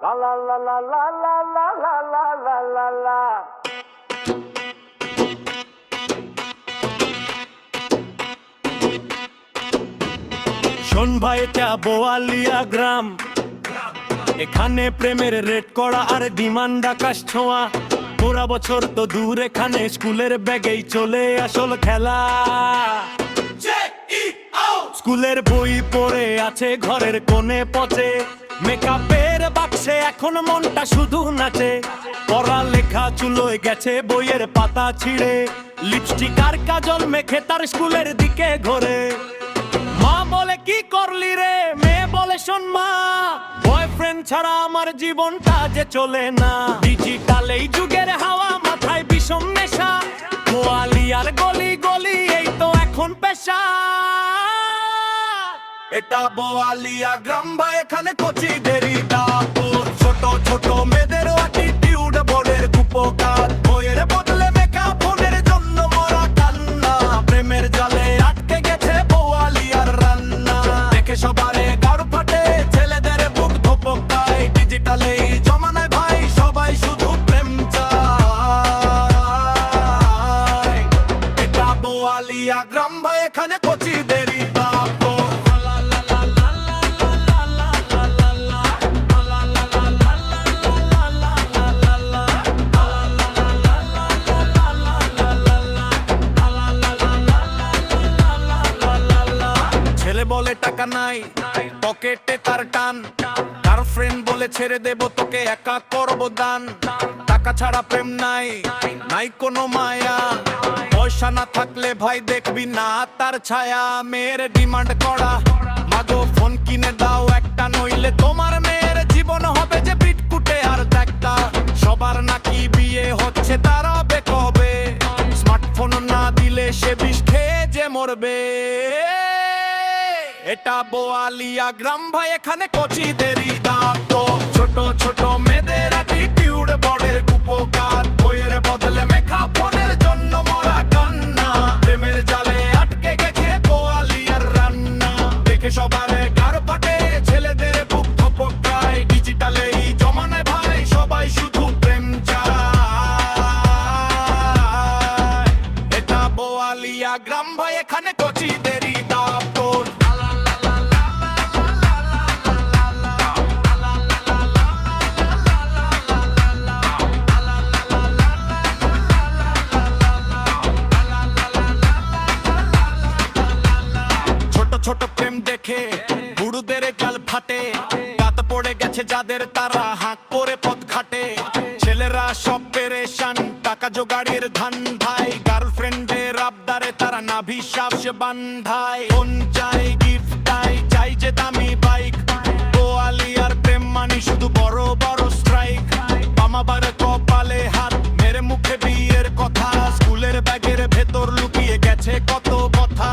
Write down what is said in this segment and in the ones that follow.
La la la la la la la la la la la la. শোন ভাই, এটা বোয়ালিয়া গ্রাম। এখানে প্রেমের রেট করা আর ডিমান্ড আকাশ ছোঁয়া। পুরা বছর তো দূর, এখানে স্কুলের ব্যাগেই চলে আসল খেলা। স্কুলের বই পড়ে আছে ঘরের কোণে পচে, মেকআপের বাক্সে এখন মনটা শুধু নাচে। পড়ালেখা চুলোয় গেছে বইয়ের পাতা ছিঁড়ে, লিপস্টিক আর কাজল মেখে তার স্কুলের দিকে ঘোরে। মা বলে কি করলি রে, মেয়ে বলে শোন মা, বয়ফ্রেন্ড ছাড়া আমার জীবনটা যে চলে না। ডিজিটাল এই যুগের হাওয়া, মাথায় বিষম নেশা, বোয়ালিয়ার গলি গলি এই তো এখন পেশা। এটা বোয়ালিয়া গ্রাম ভাই, এখানে কচিদেরই দাপট। ছোট ছোট মেয়েদের অ্যাটিটিউড বড়ের কুপকার, বইয়ের বদলে মেকআপ ফোনের জন্য মরা কান্না। প্রেমের জালে আটকে গেছে বোয়ালিয়ার রান্না, দেখে সবারে গাড় ফাটে, ছেলেদের বুক ধপকায়। ডিজিটালে এই জমানায় ভাই সবাই শুধু প্রেম চায়। এটা বোয়ালিয়া গ্রাম ভাই, এখানে কচিদেরই দাপট। বলে টাকা নাই, পকেটে তার টান, গার্লফ্রেন্ড বলে ছেড়ে দেব তোকে, একা করব দান। টাকা ছাড়া প্রেম নাই, নাই কোনো মায়া, পয়সা না থাকলে ভাই দেখবি না তার ছায়া। মেয়ের ডিমান্ড করা, মাগো ফোন কিনে দাও একটা, নইলে তোমার মেয়ের জীবন হবে যে বিটকুটে আর দেখা। সবার নাকি বিয়ে হচ্ছে, তারা বেকবে, স্মার্টফোন না দিলে সে বিষ খেয়ে যে মরবে। এটা বোয়ালিয়া গ্রাম ভাই, এখানে কচিদেরই দাপট। ছোট ছোট মেয়েদের অ্যাটিটিউড বড়ের কুপকার, বইয়ের বদলে মেকআপ ফোনের জন্য মরা কান্না। প্রেমের জালে আটকে গেছে বোয়ালিয়ার রান্না, দেখে সবারে গাড় ফাটে, ছেলেদের বুক ধপকায়। ডিজিটালে এই জমানায় ভাই সবাই শুধু প্রেম চায়। এটা বোয়ালিয়া গ্রাম ভাই, এখানে কচিদেরই দাপট। ছোট প্রেম দেখে বুড়োদের গাল ফাটে, গাত পড়ে গেছে যাদের তারা হাঁক করে পথ ঘাটে। ছেলেরা সব পেরেশান, টাকা জোগাড়ের ধান ভাই, গার্লফ্রেন্ডের আবদারে তারা নাভি সাবসে বান্ধায়। ফোন চাই, গিফট চাই, চাই যে দামি বাইক। বোয়ালিয়ার প্রেম মানে শুধু বড় বড় স্ট্রাইক, মামাবার কপালে হাত, মেরে মুখে বিয়ের কথা। স্কুলের ব্যাগের ভেতর লুকিয়ে গেছে কত কথা।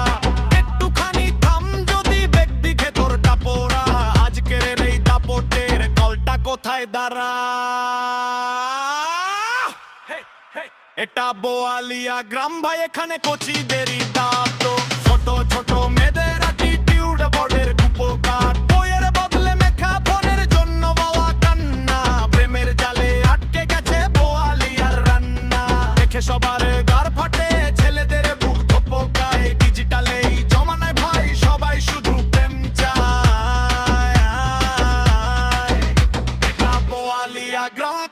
কোথায় দাঁড়া, এটা বোয়ালিয়া গ্রাম ভাই, এখানে কচিদেরই দাপট। ছোট ছোট মেয়েদের অ্যাটিটিউড বড়ের কুপকার, বইয়ের বদলে মেকআপ ফোনের জন্য বাবা কান্না। প্রেমের জালে আটকে গেছে বোয়ালিয়ার রান্না, দেখে সবার গাড় ফাটে, ছেলেদের বুক ধপকায়। ডিজিটালে এই জমানায় ভাই সবাই শুধু প্রেম চায়। বোয়ালিয়া গ্রাম